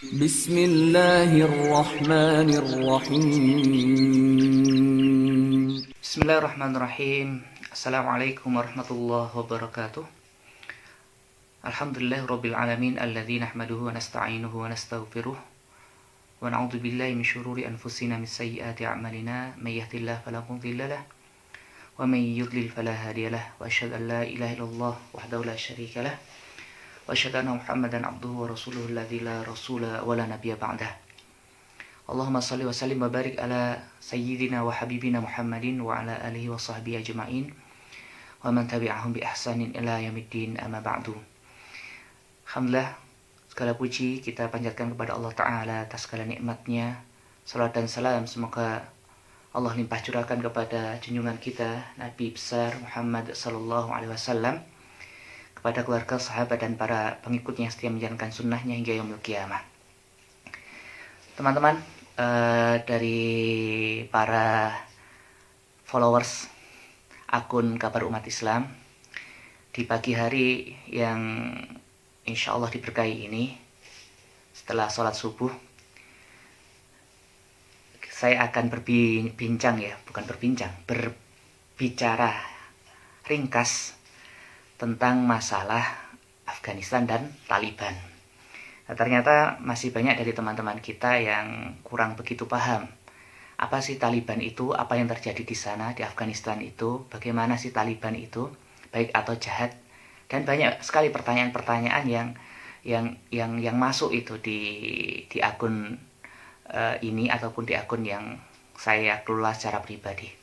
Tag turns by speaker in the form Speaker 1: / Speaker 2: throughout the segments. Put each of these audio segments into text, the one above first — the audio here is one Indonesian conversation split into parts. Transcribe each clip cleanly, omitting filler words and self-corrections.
Speaker 1: Bismillahirrahmanirrahim.
Speaker 2: Bismillahirrahmanirrahim. Assalamualaikum warahmatullahi wabarakatuh. Alhamdulillahirabbil alamin alladzi nahmaduhu wa nasta'inuhu wa nastaghfiruh wa na'udzu billahi min syururi anfusina min sayyiati a'malina may yahdihillahu fala mudilla lahu wa may yudlil fala hadiyalah wa asyhadu an la ilaha illallah wahdahu la syarika lah wa asyhadu anna Muhammadan abduhu wa rasuluhu alladzi la rasula wa la nabiyya ba'dah. Allahumma salli wa sallim wa barik ala sayyidina wa habibina Muhammadin wa ala alihi wa sahbihi ajma'in wa man tabi'ahum bi ihsanin ila yaumiddin, amma ba'du. Alhamdulillah, segala puji kita panjatkan kepada Allah Ta'ala atas segala nikmatnya. Salat dan salam semoga Allah limpah curahkan kepada junjungan kita Nabi besar Muhammad sallallahu alaihi wasallam, kepada keluarga, sahabat dan para pengikutnya yang setia menjalankan sunnahnya hingga yaumul qiyamah. Teman-teman, dari para followers akun Kabar Umat Islam, di pagi hari yang insya Allah diberkahi ini, setelah sholat subuh, saya akan berbicara ringkas tentang masalah Afghanistan dan Taliban. Nah, ternyata masih banyak dari teman-teman kita yang kurang begitu paham. Apa sih Taliban itu? Apa yang terjadi di sana, di Afghanistan itu? Bagaimana sih Taliban itu? Baik atau jahat? Dan banyak sekali pertanyaan-pertanyaan yang masuk itu di akun ini ataupun di akun yang saya kelola secara pribadi.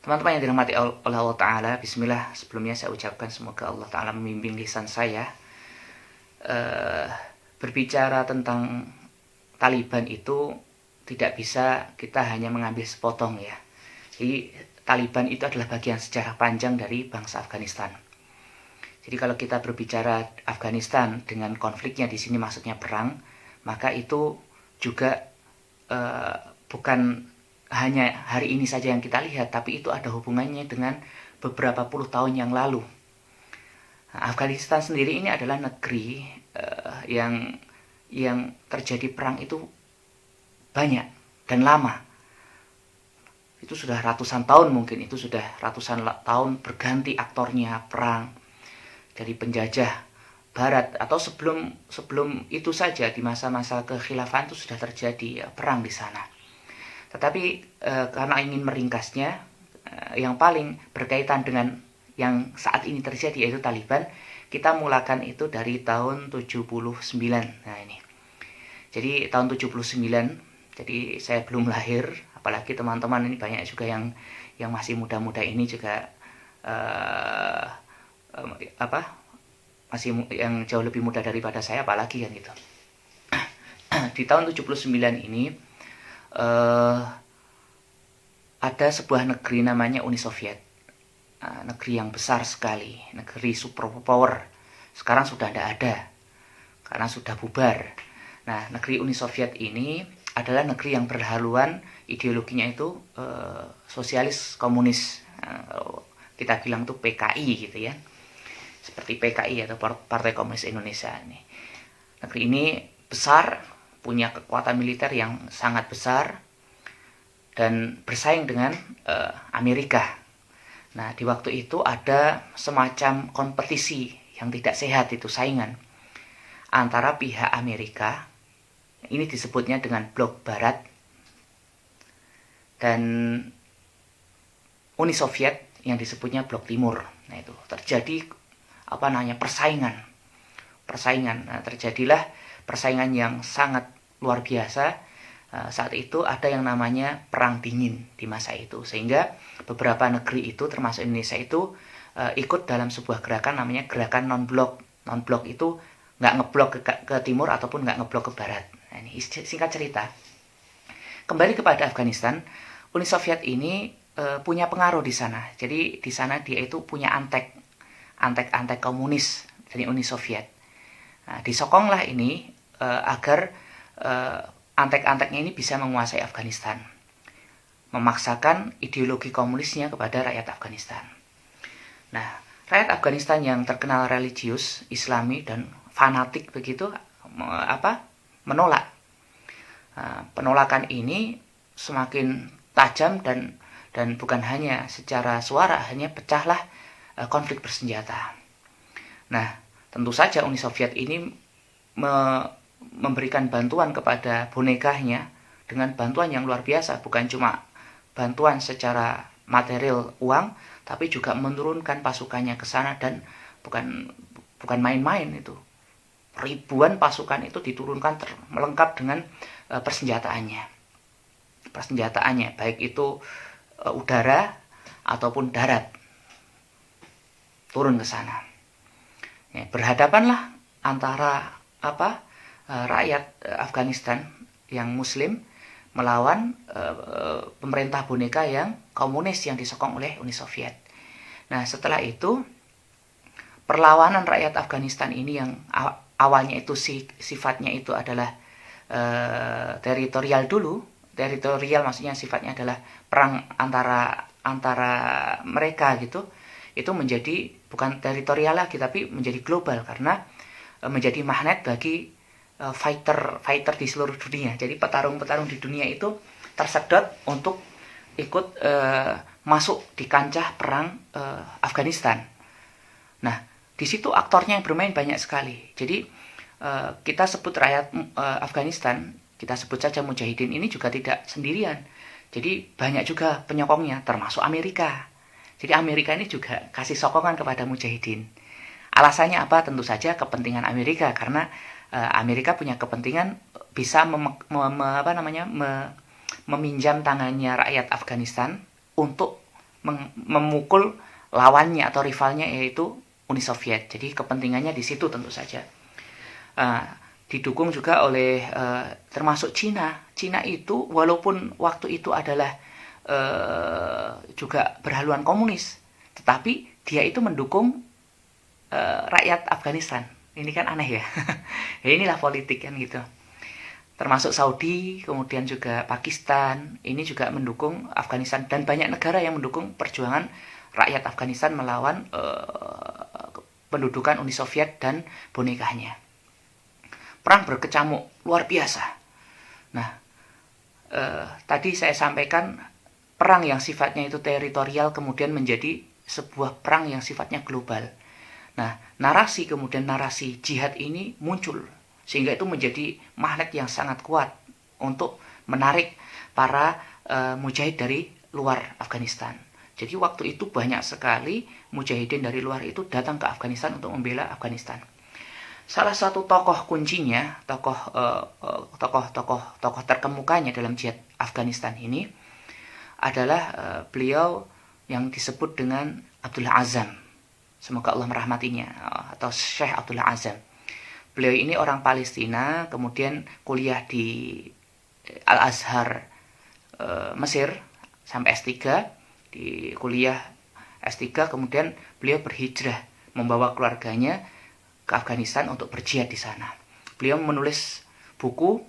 Speaker 2: Teman-teman yang dirahmati oleh Allah Ta'ala, bismillah, sebelumnya saya ucapkan semoga Allah Ta'ala membimbing lisan saya. Berbicara tentang Taliban itu tidak bisa kita hanya mengambil sepotong ya. Jadi Taliban itu adalah bagian sejarah panjang dari bangsa Afghanistan. Jadi kalau kita berbicara Afghanistan dengan konfliknya di sini maksudnya perang, maka itu juga bukan hanya hari ini saja yang kita lihat, tapi itu ada hubungannya dengan beberapa puluh tahun yang lalu. Nah, Afghanistan sendiri ini adalah negeri yang terjadi perang itu banyak dan lama. Itu sudah ratusan tahun, mungkin itu sudah ratusan tahun berganti aktornya perang. Dari penjajah barat atau sebelum itu saja, di masa-masa kekhilafan itu sudah terjadi perang di sana. Tetapi karena ingin meringkasnya, yang paling berkaitan dengan yang saat ini terjadi yaitu Taliban, kita mulakan itu dari tahun 79. Nah ini. Jadi tahun 79, jadi saya belum lahir, apalagi teman-teman ini banyak juga yang masih muda-muda ini juga masih yang jauh lebih muda daripada saya, apalagi kan gitu. Di tahun 79 ini ada sebuah negeri namanya Uni Soviet. Negeri yang besar sekali, negeri superpower. Sekarang sudah tidak ada karena sudah bubar. Nah, negeri Uni Soviet ini adalah negeri yang berhaluan ideologinya itu sosialis komunis. Kalau kita bilang tuh PKI gitu ya. Seperti PKI atau Partai Komunis Indonesia ini. Negeri ini besar, punya kekuatan militer yang sangat besar dan bersaing dengan Amerika. Nah, di waktu itu ada semacam kompetisi yang tidak sehat, itu saingan antara pihak Amerika, ini disebutnya dengan blok barat, dan Uni Soviet yang disebutnya blok timur. Nah, itu terjadi persaingan. Nah, terjadilah persaingan yang sangat luar biasa. Saat itu ada yang namanya perang dingin di masa itu, sehingga beberapa negeri itu termasuk Indonesia itu ikut dalam sebuah gerakan namanya gerakan non-blok. Non-blok itu nggak ngeblok ke timur ataupun nggak ngeblok ke barat. Nah, ini singkat cerita, kembali kepada Afghanistan. Uni Soviet ini punya pengaruh di sana. Jadi di sana dia itu punya antek komunis dari Uni Soviet. Nah, disokonglah ini agar antek-anteknya ini bisa menguasai Afghanistan, memaksakan ideologi komunisnya kepada rakyat Afghanistan. Nah, rakyat Afghanistan yang terkenal religius, Islami dan fanatik begitu, menolak. Penolakan ini semakin tajam dan bukan hanya secara suara, hanya pecahlah konflik bersenjata. Nah, tentu saja Uni Soviet ini memberikan bantuan kepada bonekanya dengan bantuan yang luar biasa, bukan cuma bantuan secara material uang, tapi juga menurunkan pasukannya ke sana, dan bukan main-main itu. Ribuan pasukan itu diturunkan melengkap dengan persenjataannya, baik itu udara ataupun darat, turun ke sana. Ya, berhadapanlah antara rakyat Afghanistan yang Muslim melawan pemerintah boneka yang komunis yang disokong oleh Uni Soviet. Nah, setelah itu perlawanan rakyat Afghanistan ini yang awalnya itu sifatnya itu adalah teritorial dulu. Teritorial maksudnya sifatnya adalah perang antara mereka gitu. Itu menjadi bukan teritorial lagi, tapi menjadi global, karena menjadi magnet bagi fighter di seluruh dunia. Jadi petarung-petarung di dunia itu tersedot untuk ikut masuk di kancah perang Afghanistan. Nah, di situ aktornya yang bermain banyak sekali. Jadi kita sebut rakyat Afghanistan, kita sebut saja mujahidin, ini juga tidak sendirian. Jadi banyak juga penyokongnya, termasuk Amerika. Jadi Amerika ini juga kasih sokongan kepada mujahidin. Alasannya apa? Tentu saja kepentingan Amerika, karena Amerika punya kepentingan bisa meminjam tangannya rakyat Afghanistan untuk memukul lawannya atau rivalnya, yaitu Uni Soviet. Jadi kepentingannya di situ tentu saja. Didukung juga oleh termasuk Cina. Cina itu walaupun waktu itu adalah juga berhaluan komunis, tetapi dia itu mendukung rakyat Afghanistan. Ini kan aneh ya. Ya inilah politik kan gitu. Termasuk Saudi, kemudian juga Pakistan, ini juga mendukung Afghanistan, dan banyak negara yang mendukung perjuangan rakyat Afghanistan melawan pendudukan Uni Soviet dan bonekanya. Perang berkecamuk luar biasa. Nah, tadi saya sampaikan perang yang sifatnya itu teritorial kemudian menjadi sebuah perang yang sifatnya global. Nah, narasi jihad ini muncul, sehingga itu menjadi magnet yang sangat kuat untuk menarik para mujahid dari luar Afghanistan. Jadi waktu itu banyak sekali mujahidin dari luar itu datang ke Afghanistan untuk membela Afghanistan. Salah satu tokoh kuncinya, tokoh terkemukanya dalam jihad Afghanistan ini adalah beliau yang disebut dengan Abdullah Azzam. Semoga Allah merahmatinya, atau Syekh Abdullah Azzam. Beliau ini orang Palestina, kemudian kuliah di Al-Azhar Mesir sampai S3, di kuliah S3, kemudian beliau berhijrah membawa keluarganya ke Afghanistan untuk berjihad di sana. Beliau menulis buku,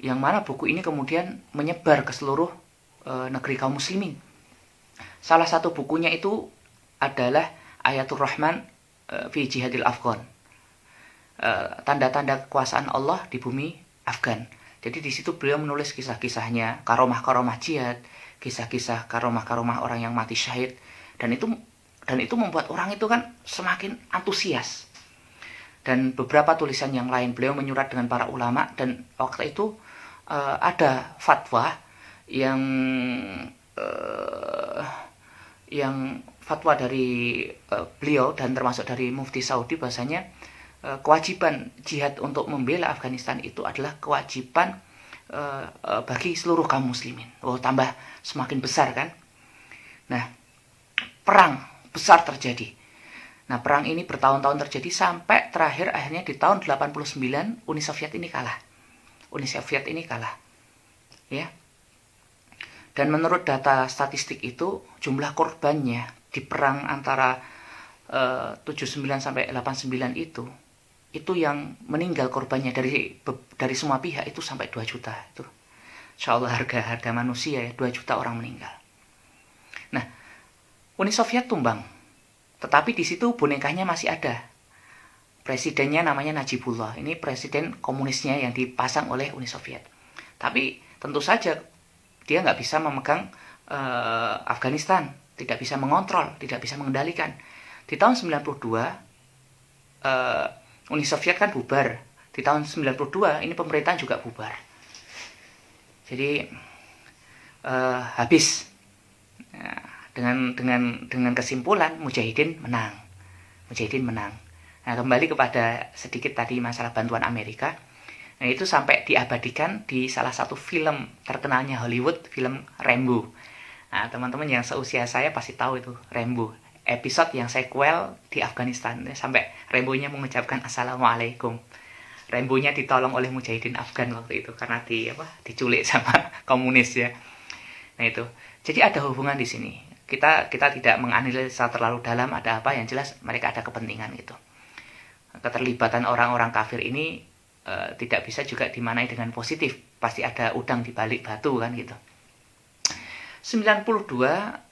Speaker 2: yang mana buku ini kemudian menyebar ke seluruh negeri kaum muslimin. Salah satu bukunya itu adalah Ayatul Rahman fi Jihadil Afghan. Tanda-tanda kekuasaan Allah di bumi Afgan. Jadi di situ beliau menulis kisah-kisahnya, karomah-karomah jihad, kisah-kisah karomah-karomah orang yang mati syahid, dan itu membuat orang itu kan semakin antusias. Dan beberapa tulisan yang lain, beliau menyurat dengan para ulama, dan waktu itu ada fatwa yang fatwa dari beliau dan termasuk dari Mufti Saudi, bahasanya kewajiban jihad untuk membela Afghanistan itu adalah kewajiban bagi seluruh kaum muslimin. Tambah semakin besar kan. Nah, perang besar terjadi. Nah, perang ini bertahun-tahun terjadi sampai terakhir akhirnya di tahun 89 Uni Soviet ini kalah. Ya. Dan menurut data statistik itu jumlah korbannya di perang antara 79 sampai 89 itu yang meninggal korbannya dari semua pihak itu sampai 2 juta. Itu insyaallah harga manusia ya, 2 juta orang meninggal. Nah, Uni Soviet tumbang. Tetapi di situ bonekanya masih ada. Presidennya namanya Najibullah. Ini presiden komunisnya yang dipasang oleh Uni Soviet. Tapi tentu saja dia nggak bisa memegang Afghanistan, tidak bisa mengontrol, tidak bisa mengendalikan. Di tahun 92 Uni Soviet kan bubar. Di tahun 92 ini pemerintahan juga bubar. Jadi habis. Dengan kesimpulan Mujahidin menang. Nah, kembali kepada sedikit tadi masalah bantuan Amerika. Nah, itu sampai diabadikan di salah satu film terkenalnya Hollywood, film Rambo. Nah, teman-teman yang seusia saya pasti tahu itu Rambo. Episode yang sequel di Afghanistan. Sampai Rambo-nya mengucapkan Assalamualaikum. Rambo-nya ditolong oleh Mujahidin Afgan waktu itu karena diculik sama komunis ya. Nah itu. Jadi ada hubungan di sini. Kita tidak menganalisa terlalu dalam ada apa, yang jelas mereka ada kepentingan gitu. Keterlibatan orang-orang kafir ini tidak bisa juga dimanai dengan positif. Pasti ada udang di balik batu kan gitu. 92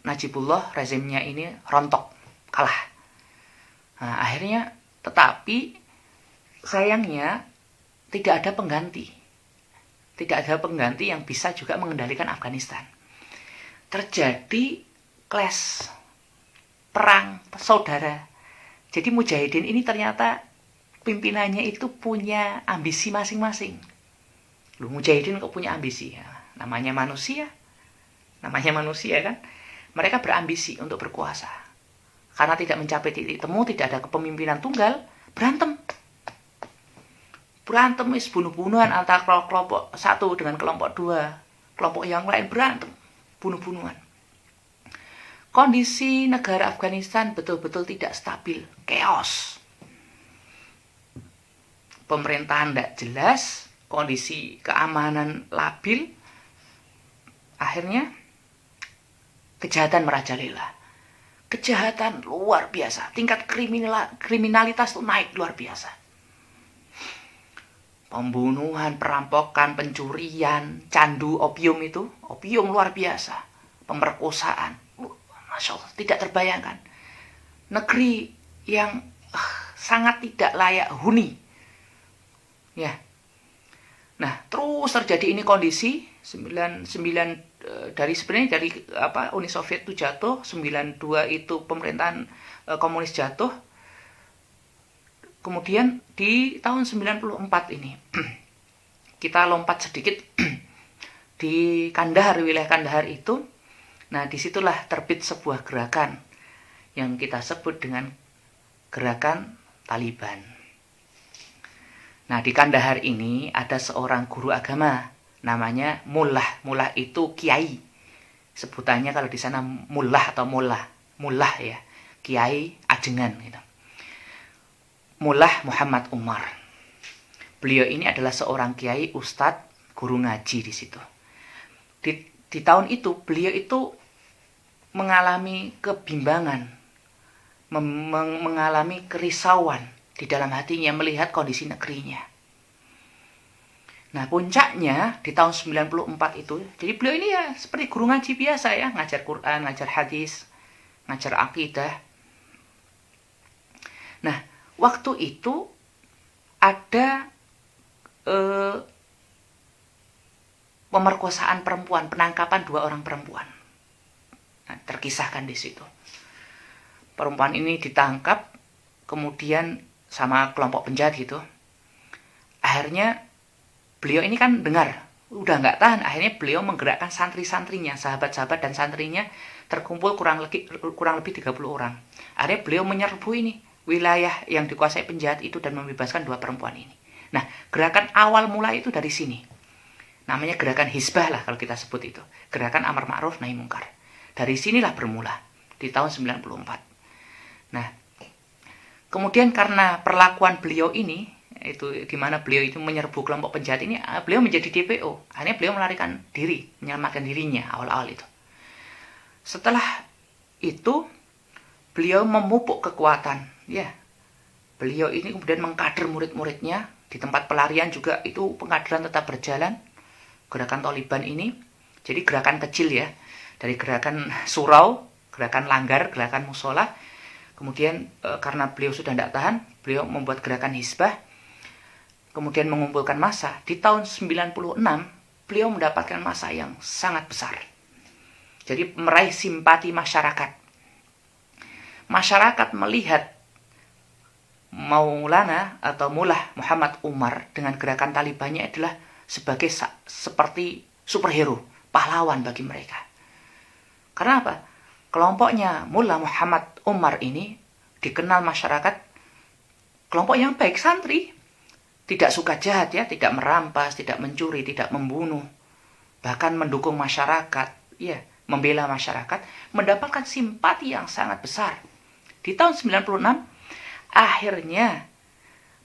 Speaker 2: Najibullah rezimnya ini rontok, kalah. Nah, akhirnya tetapi sayangnya tidak ada pengganti. Tidak ada pengganti yang bisa juga mengendalikan Afghanistan. Terjadi clash, perang saudara. Jadi Mujahidin ini ternyata pimpinannya itu punya ambisi masing-masing. Mujahidin kok punya ambisi ya? Namanya manusia kan. Mereka berambisi untuk berkuasa. Karena tidak mencapai titik temu, tidak ada kepemimpinan tunggal, berantem bunuh-bunuhan antara kelompok satu dengan kelompok dua. Kelompok yang lain berantem, bunuh-bunuhan. Kondisi negara Afghanistan betul-betul tidak stabil, chaos. Pemerintahan tidak jelas, kondisi keamanan labil. Akhirnya kejahatan merajalela. Kejahatan luar biasa, tingkat kriminalitas itu naik luar biasa. Pembunuhan, perampokan, pencurian, candu opium luar biasa. Pemerkosaan, Masya Allah, tidak terbayangkan. Negeri yang sangat tidak layak huni. Ya. Nah, terus terjadi ini kondisi 99 dari Uni Soviet itu jatuh, 92 itu pemerintahan komunis jatuh. Kemudian di tahun 94 ini kita lompat sedikit di Kandahar, wilayah Kandahar itu. Nah, disitulah terbit sebuah gerakan yang kita sebut dengan gerakan Taliban. Nah, di Kandahar ini ada seorang guru agama namanya mullah. Mullah itu kiai. Sebutannya kalau di sana mullah atau mullah. Mullah ya, kiai ajengan gitu. Mullah Muhammad Umar. Beliau ini adalah seorang kiai, ustadz, guru ngaji di situ. Di tahun itu beliau itu mengalami kebimbangan, mengalami kerisauan di dalam hatinya melihat kondisi negerinya. Nah, puncaknya di tahun 94 itu, jadi beliau ini ya seperti guru ngaji biasa ya, ngajar Quran, ngajar hadis, ngajar akidah. Nah, waktu itu ada pemerkosaan perempuan, penangkapan 2 orang perempuan. Nah, terkisahkan di situ. Perempuan ini ditangkap, kemudian sama kelompok penjahat gitu. Akhirnya beliau ini kan dengar, udah nggak tahan. Akhirnya beliau menggerakkan santri-santrinya, sahabat-sahabat dan santrinya terkumpul kurang lebih 30 orang. Akhirnya beliau menyerbu ini wilayah yang dikuasai penjahat itu dan membebaskan 2 perempuan ini. Nah, gerakan awal mulai itu dari sini. Namanya gerakan Hizbah lah kalau kita sebut itu. Gerakan Amar Ma'ruf Nahi Mungkar. Dari sinilah bermula di tahun 94. Nah, kemudian karena perlakuan beliau ini, itu di mana beliau itu menyerbu kelompok penjahat ini, beliau menjadi DPO. Akhirnya beliau melarikan diri, menyelamatkan dirinya awal-awal itu. Setelah itu beliau memupuk kekuatan, ya. Beliau ini kemudian mengkader murid-muridnya di tempat pelarian juga itu pengkaderan tetap berjalan. Gerakan Taliban ini jadi gerakan kecil ya, dari gerakan surau, gerakan langgar, gerakan musola. Kemudian karena beliau sudah tidak tahan, beliau membuat gerakan Hizbah, kemudian mengumpulkan massa. Di tahun 96, beliau mendapatkan massa yang sangat besar. Jadi meraih simpati masyarakat. Masyarakat melihat Maulana atau Mullah Muhammad Umar dengan gerakan Talibannya adalah sebagai seperti superhero, pahlawan bagi mereka. Karena apa? Kelompoknya Mullah Muhammad Umar ini dikenal masyarakat kelompok yang baik, santri. Tidak suka jahat ya, tidak merampas, tidak mencuri, tidak membunuh. Bahkan mendukung masyarakat, ya, membela masyarakat, mendapatkan simpati yang sangat besar. Di tahun 96, akhirnya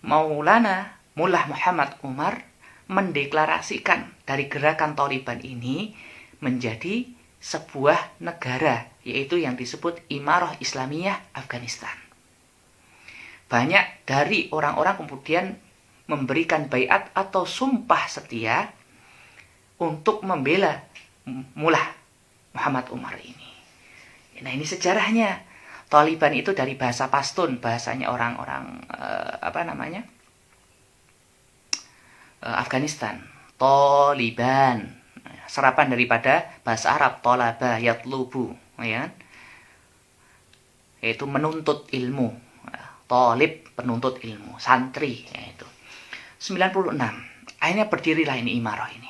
Speaker 2: Maulana Mullah Muhammad Umar mendeklarasikan dari gerakan Taliban ini menjadi sebuah negara, yaitu yang disebut Imarah Islamiyah Afghanistan. Banyak dari orang-orang kemudian memberikan baiat atau sumpah setia untuk membela Mullah Muhammad Umar ini. Nah, ini sejarahnya. Taliban itu dari bahasa Pashtun, bahasanya orang-orang Afghanistan. Taliban, serapan daripada bahasa Arab tolaba yatlubu, ya, yaitu menuntut ilmu. Talib, penuntut ilmu, santri, yaitu 96. Akhirnya berdirilah ini Imarah ini.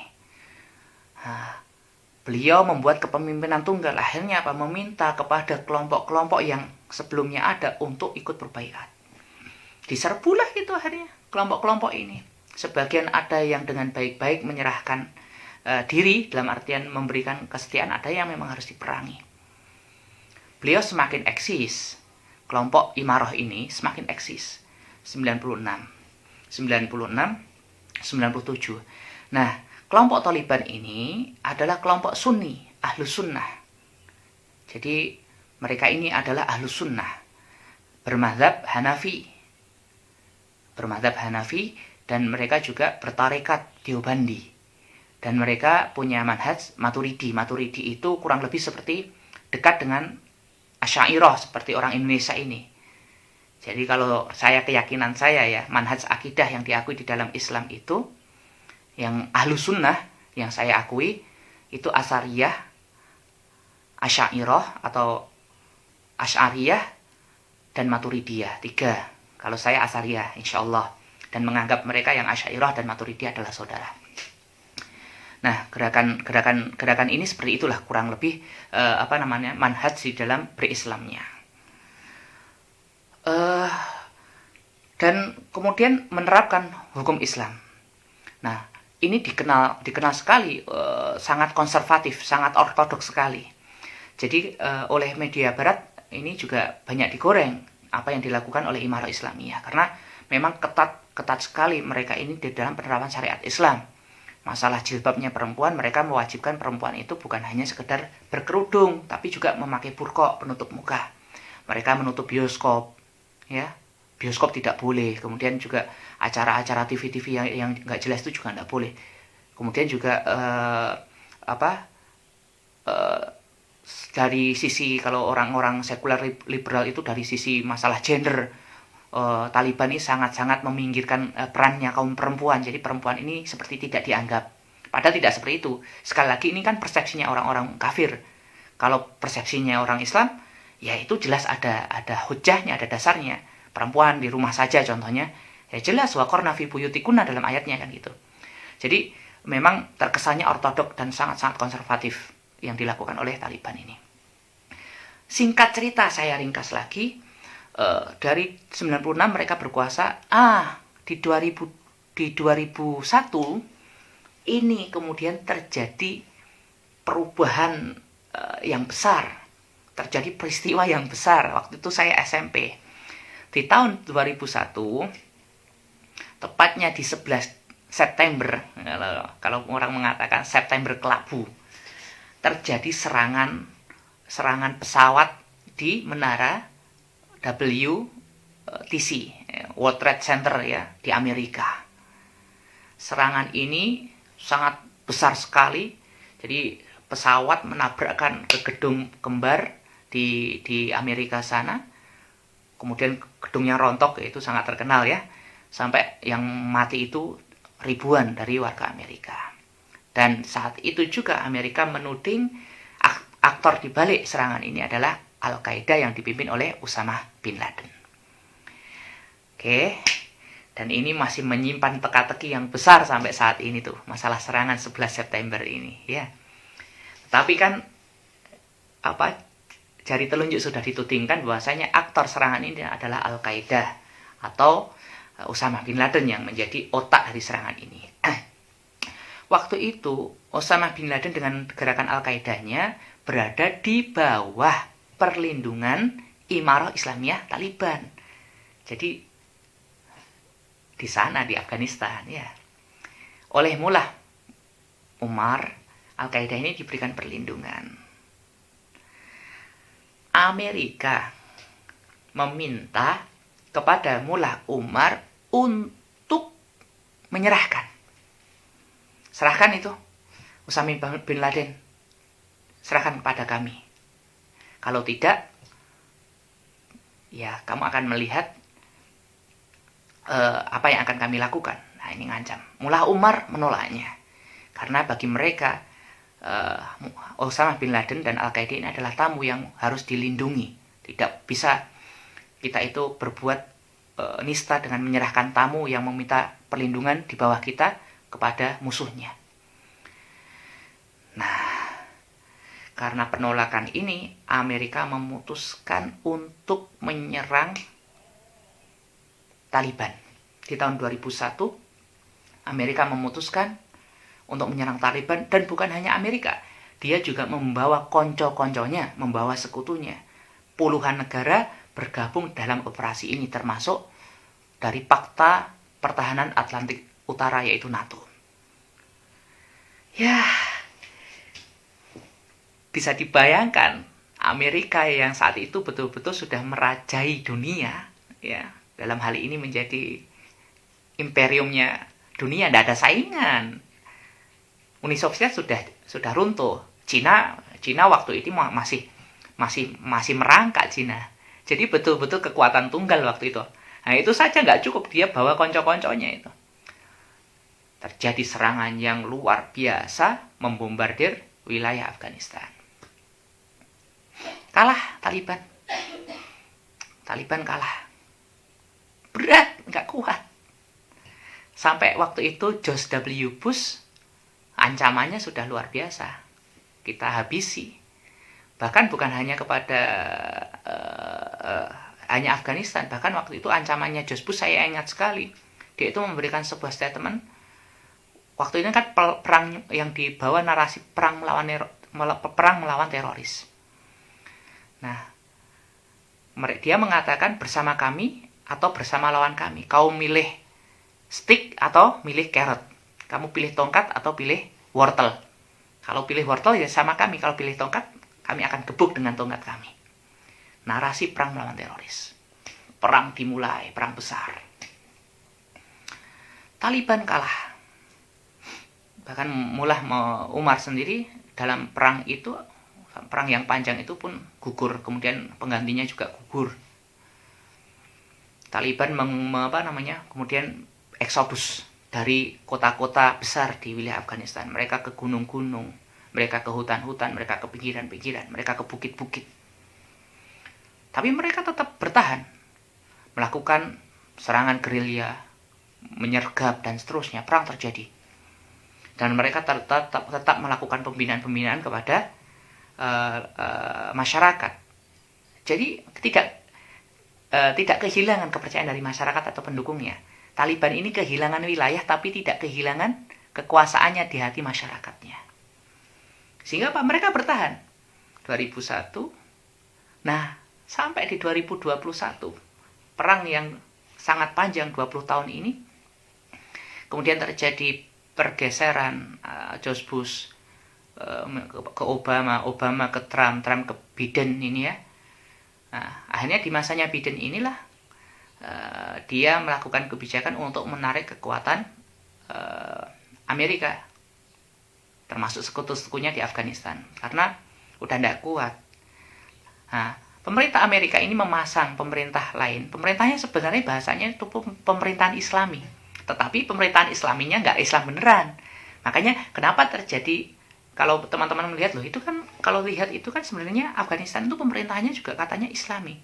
Speaker 2: Beliau membuat kepemimpinan tunggal. Akhirnya apa? Meminta kepada kelompok-kelompok yang sebelumnya ada untuk ikut berbaiat. Diserbulah itu akhirnya kelompok-kelompok ini. Sebagian ada yang dengan baik-baik menyerahkan diri, dalam artian memberikan kesetiaan, ada yang memang harus diperangi. Beliau semakin eksis. Kelompok Imarah ini semakin eksis. 96, 97. Nah, kelompok Taliban ini adalah kelompok Sunni, Ahlus Sunnah. Jadi mereka ini adalah Ahlus Sunnah, bermadzhab Hanafi, dan mereka juga bertarekat Deobandi. Dan mereka punya manhaj Maturidi. Maturidi itu kurang lebih seperti dekat dengan Asy'ariyah, seperti orang Indonesia ini. Jadi kalau keyakinan saya ya, manhaj akidah yang diakui di dalam Islam itu, yang Ahlus Sunnah yang saya akui itu Asariyah, Asy'ariyah atau Asy'ariyah dan Maturidiyah. 3. Kalau saya Asariyah insyaallah, dan menganggap mereka yang Asy'ariyah dan Maturidiyah adalah saudara. Nah, gerakan ini seperti itulah kurang lebih manhaj di dalam berislamnya. Dan kemudian menerapkan hukum Islam. Nah, ini dikenal sekali, sangat konservatif, sangat ortodoks sekali. Jadi oleh media Barat ini juga banyak digoreng apa yang dilakukan oleh Imarah Islamiyah, karena memang ketat sekali mereka ini di dalam penerapan syariat Islam. Masalah jilbabnya perempuan, mereka mewajibkan perempuan itu bukan hanya sekedar berkerudung, tapi juga memakai burqa, penutup muka. Mereka menutup bioskop, ya. Bioskop tidak boleh. Kemudian juga acara-acara TV-TV yang nggak jelas itu juga nggak boleh. Kemudian juga dari sisi, kalau orang-orang sekuler liberal itu dari sisi masalah gender, Taliban ini sangat-sangat meminggirkan perannya kaum perempuan. Jadi perempuan ini seperti tidak dianggap. Padahal tidak seperti itu. Sekali lagi ini kan persepsinya orang-orang kafir. Kalau persepsinya orang Islam, ya itu jelas ada hujahnya, ada dasarnya. Perempuan di rumah saja contohnya, ya jelas waqarna fi buyutikunna dalam ayatnya kan gitu. Jadi memang terkesannya ortodok dan sangat-sangat konservatif yang dilakukan oleh Taliban ini. Singkat cerita saya ringkas lagi, dari 96 mereka berkuasa, di 2001 ini kemudian terjadi perubahan yang besar, terjadi peristiwa yang besar. Waktu itu saya SMP. Di tahun 2001, tepatnya di 11 September, kalau orang mengatakan September kelabu, terjadi serangan pesawat di menara WTC, World Trade Center ya, di Amerika. Serangan ini sangat besar sekali. Jadi pesawat menabrakkan ke gedung kembar di Amerika sana. kemudian gedungnya rontok, itu sangat terkenal ya, sampai yang mati itu ribuan dari warga Amerika. Dan saat itu juga Amerika menuding aktor di balik serangan ini adalah Al-Qaeda yang dipimpin oleh Usama bin Laden. Oke, dan ini masih menyimpan teka-teki yang besar sampai saat ini tuh, masalah serangan 11 September ini ya. Tapi kan jari telunjuk sudah ditudingkan bahwasanya aktor serangan ini adalah Al-Qaeda atau Usama bin Laden yang menjadi otak dari serangan ini. Waktu itu Osama bin Laden dengan gerakan Al-Qaedanya berada di bawah perlindungan Imarah Islamiyah Taliban. Jadi di sana di Afghanistan ya. Oleh Mullah Umar, Al-Qaeda ini diberikan perlindungan. Amerika meminta kepada Mullah Umar untuk menyerahkan. Serahkan itu Usama bin Laden. Serahkan kepada kami. Kalau tidak, ya kamu akan melihat apa yang akan kami lakukan. Nah, ini ngancam. Mullah Umar menolaknya. Karena bagi mereka Osama bin Laden dan Al-Qaeda ini adalah tamu yang harus dilindungi. Tidak bisa kita itu berbuat nista dengan menyerahkan tamu yang meminta perlindungan di bawah kita kepada musuhnya. Nah, karena penolakan ini, Amerika memutuskan untuk menyerang Taliban. Di tahun 2001, Amerika memutuskan untuk menyerang Taliban, dan bukan hanya Amerika. Dia juga membawa konco-konconya, membawa sekutunya. Puluhan negara bergabung dalam operasi ini, termasuk dari Pakta Pertahanan Atlantik Utara, yaitu NATO. Ya, bisa dibayangkan Amerika yang saat itu betul-betul sudah merajai dunia, ya, dalam hal ini menjadi imperiumnya dunia, tidak ada saingan. Uni Soviet sudah runtuh. Cina waktu itu masih merangkak Cina. Jadi betul-betul kekuatan tunggal waktu itu. Nah, itu saja nggak cukup, dia bawa konco-konconya itu. Terjadi serangan yang luar biasa, membombardir wilayah Afghanistan. Kalah Taliban. Taliban kalah. Berat, nggak kuat. Sampai waktu itu George W. Bush ancamannya sudah luar biasa. Kita habisi. Bahkan bukan hanya kepada hanya Afghanistan. Bahkan waktu itu ancamannya George Bush saya ingat sekali. Dia itu memberikan sebuah statement. Waktu ini kan perang yang dibawa narasi perang melawan teroris. Nah, dia mengatakan bersama kami atau bersama lawan kami. Kau milih stick atau milih carrot. Kamu pilih tongkat atau pilih wortel. Kalau pilih wortel ya sama kami. Kalau pilih tongkat, kami akan gebuk dengan tongkat kami. Narasi perang melawan teroris. Perang dimulai, perang besar. Taliban kalah. Bahkan Mullah Umar sendiri dalam perang itu, perang yang panjang itu pun gugur. Kemudian penggantinya juga gugur. Taliban kemudian eksodus dari kota-kota besar di wilayah Afghanistan. Mereka ke gunung-gunung, mereka ke hutan-hutan, mereka ke pinggiran-pinggiran, mereka ke bukit-bukit. Tapi mereka tetap bertahan, melakukan serangan gerilya, menyergap, dan seterusnya. Perang terjadi. Dan mereka tetap melakukan pembinaan-pembinaan kepada masyarakat. Jadi tidak kehilangan kepercayaan dari masyarakat atau pendukungnya. Taliban ini kehilangan wilayah tapi tidak kehilangan kekuasaannya di hati masyarakatnya. Sehingga mereka bertahan. 2001. Nah, sampai di 2021, perang yang sangat panjang 20 tahun ini, kemudian terjadi pergeseran George Bush ke Obama ke Trump ke Biden ini ya. Nah, akhirnya di masanya Biden inilah dia melakukan kebijakan untuk menarik kekuatan Amerika, termasuk sekutu-sekutunya di Afghanistan, karena udah tidak kuat. Nah, pemerintah Amerika ini memasang pemerintah lain. Pemerintahnya sebenarnya bahasanya itu pemerintahan Islami, tetapi pemerintahan Islaminya nggak Islam beneran. Makanya kenapa terjadi, kalau teman-teman melihat loh, itu kan kalau lihat itu kan sebenarnya Afghanistan itu pemerintahnya juga katanya Islami.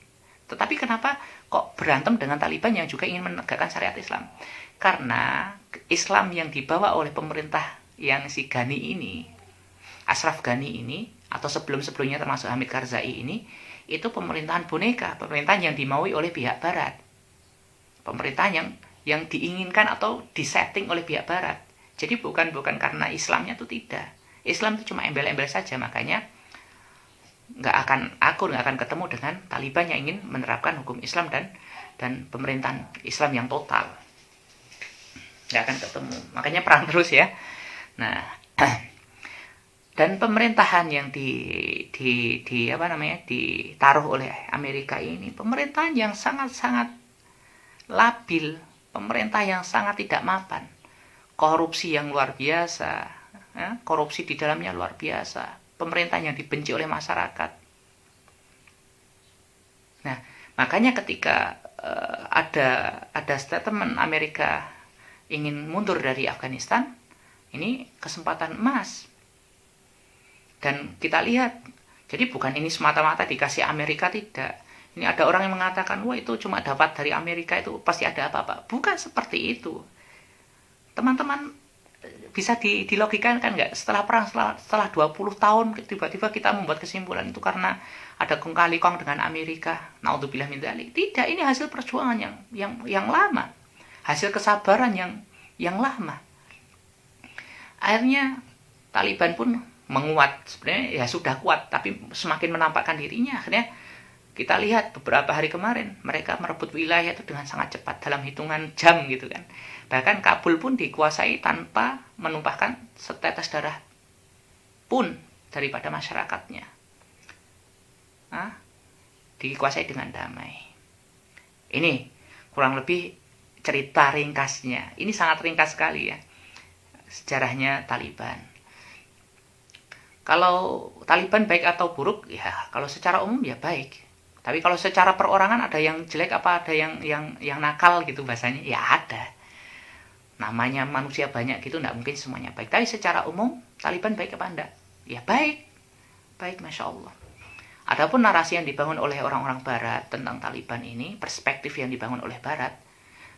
Speaker 2: Tetapi kenapa kok berantem dengan Taliban yang juga ingin menegakkan syariat Islam? Karena Islam yang dibawa oleh pemerintah yang si Ghani ini, Ashraf Ghani ini, atau sebelum-sebelumnya termasuk Hamid Karzai ini, itu pemerintahan boneka, pemerintahan yang dimaui oleh pihak Barat, pemerintahan yang diinginkan atau disetting oleh pihak Barat. Jadi bukan karena Islamnya itu tidak. Islam itu cuma embel-embel saja, makanya nggak akan ketemu dengan Taliban yang ingin menerapkan hukum Islam dan pemerintahan Islam yang total. Nggak akan ketemu. Makanya perang terus ya. Nah, dan pemerintahan yang ditaruh oleh Amerika ini pemerintahan yang sangat-sangat labil, pemerintah yang sangat tidak mapan, korupsi yang luar biasa, ya, korupsi di dalamnya luar biasa, pemerintah yang dibenci oleh masyarakat. Nah, makanya ketika ada statement Amerika ingin mundur dari Afghanistan, ini kesempatan emas. Dan kita lihat, jadi bukan ini semata-mata dikasih Amerika, tidak. Ini ada orang yang mengatakan, wah itu cuma dapat dari Amerika, itu pasti ada apa-apa. Bukan seperti itu. Teman-teman bisa dilogikan kan nggak? Setelah perang, setelah 20 tahun, tiba-tiba kita membuat kesimpulan itu karena ada kong kali kong dengan Amerika. Naudzubillah min dzalik. Tidak, ini hasil perjuangan yang lama. Hasil kesabaran yang lama. Akhirnya Taliban pun menguat, sebenarnya ya sudah kuat, tapi semakin menampakkan dirinya. Akhirnya kita lihat beberapa hari kemarin mereka merebut wilayah itu dengan sangat cepat, dalam hitungan jam gitu kan. Bahkan Kabul pun dikuasai tanpa menumpahkan setetes darah pun daripada masyarakatnya. Dikuasai dengan damai. Ini kurang lebih cerita ringkasnya. Ini sangat ringkas sekali ya, sejarahnya Taliban. Kalau Taliban baik atau buruk, ya kalau secara umum ya baik. Tapi kalau secara perorangan ada yang jelek apa ada yang nakal gitu bahasanya, ya ada. Namanya manusia banyak gitu, nggak mungkin semuanya baik. Tapi secara umum Taliban baik apa enggak? Ya baik, baik, masya Allah. Adapun narasi yang dibangun oleh orang-orang Barat tentang Taliban ini, perspektif yang dibangun oleh Barat,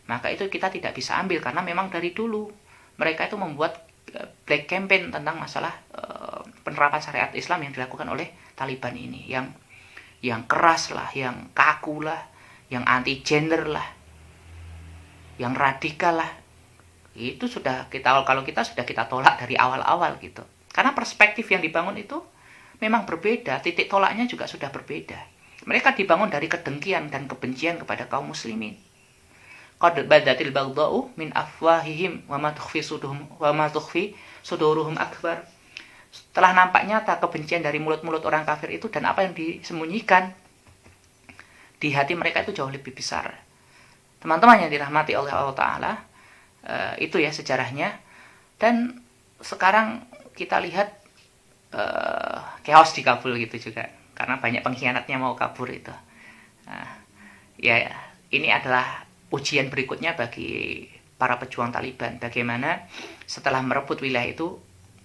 Speaker 2: maka itu kita tidak bisa ambil karena memang dari dulu mereka itu membuat black campaign tentang masalah penerapan syariat Islam yang dilakukan oleh Taliban ini, yang keras lah, yang kaku lah, yang anti gender lah, yang radikal lah. Itu sudah kalau kita sudah kita tolak dari awal-awal gitu. Karena perspektif yang dibangun itu memang berbeda, titik tolaknya juga sudah berbeda. Mereka dibangun dari kedengkian dan kebencian kepada kaum muslimin. Qad badatil baghdha'u min afwahihim wa ma tukhfi suduruhum akbar. Setelah nampak nyata kebencian dari mulut-mulut orang kafir itu, dan apa yang disembunyikan di hati mereka itu jauh lebih besar. Teman-teman yang dirahmati oleh Allah Ta'ala, itu ya sejarahnya. Dan sekarang kita lihat chaos di Kabul gitu juga, karena banyak pengkhianatnya mau kabur itu. Ya, ini adalah ujian berikutnya bagi para pejuang Taliban, bagaimana setelah merebut wilayah itu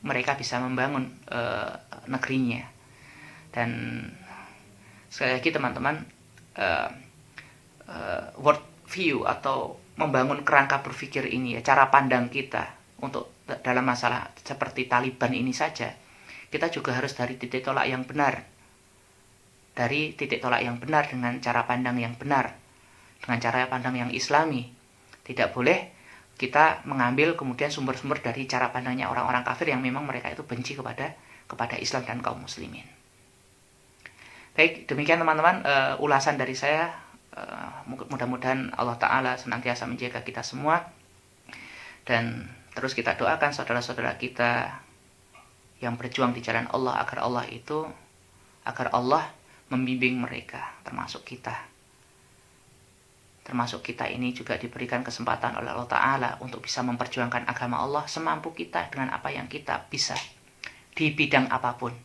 Speaker 2: mereka bisa membangun negerinya. Dan sekali lagi teman-teman, world view atau membangun kerangka berpikir ini ya, cara pandang kita untuk dalam masalah seperti Taliban ini saja, kita juga harus dari titik tolak yang benar, dari titik tolak yang benar dengan cara pandang yang benar, dengan cara pandang yang Islami. Tidak boleh kita mengambil kemudian sumber-sumber dari cara pandangnya orang-orang kafir yang memang mereka itu benci kepada Islam dan kaum muslimin. Baik, demikian teman-teman ulasan dari saya. Mudah-mudahan Allah Ta'ala senantiasa menjaga kita semua, dan terus kita doakan saudara-saudara kita yang berjuang di jalan Allah agar Allah membimbing mereka, termasuk kita ini juga diberikan kesempatan oleh Allah Ta'ala untuk bisa memperjuangkan agama Allah semampu kita dengan apa yang kita bisa di bidang apapun.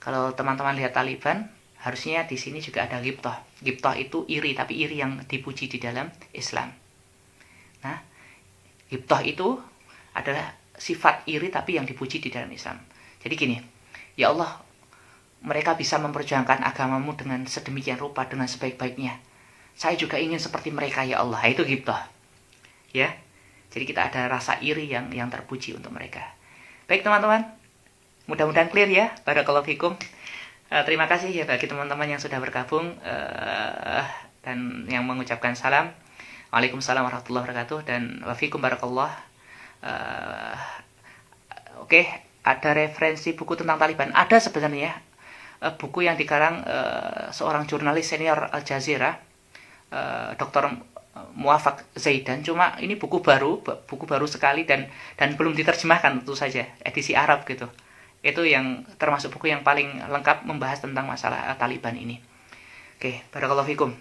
Speaker 2: Kalau teman-teman lihat Taliban, harusnya di sini juga ada ghibthah. Ghibthah itu iri, tapi iri yang dipuji di dalam Islam. Nah, ghibthah itu adalah sifat iri tapi yang dipuji di dalam Islam. Jadi gini, ya Allah, mereka bisa memperjuangkan agamamu dengan sedemikian rupa, dengan sebaik-baiknya. Saya juga ingin seperti mereka, ya Allah. Itu ghibthah. Ya. Jadi kita ada rasa iri yang terpuji untuk mereka. Baik teman-teman, mudah-mudahan clear ya. Barakallahu fikum. Terima kasih ya bagi teman-teman yang sudah bergabung dan yang mengucapkan salam. Waalaikumsalam warahmatullahi wabarakatuh dan wafikum barakallah. Oke, ada referensi buku tentang Taliban. Ada sebenarnya buku yang dikarang seorang jurnalis senior Al Jazeera, Dr. Muafak Zaidan. Cuma ini buku baru sekali dan belum diterjemahkan, tentu saja edisi Arab gitu. Itu yang termasuk buku yang paling lengkap membahas tentang masalah Taliban ini. Oke, barakallahu fikum.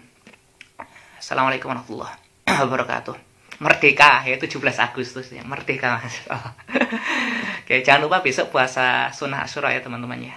Speaker 2: Assalamualaikum warahmatullahi wabarakatuh. Merdeka ya, 17 Agustus ya, merdeka Mas. Oke, jangan lupa besok puasa sunnah Asyura ya teman-teman ya.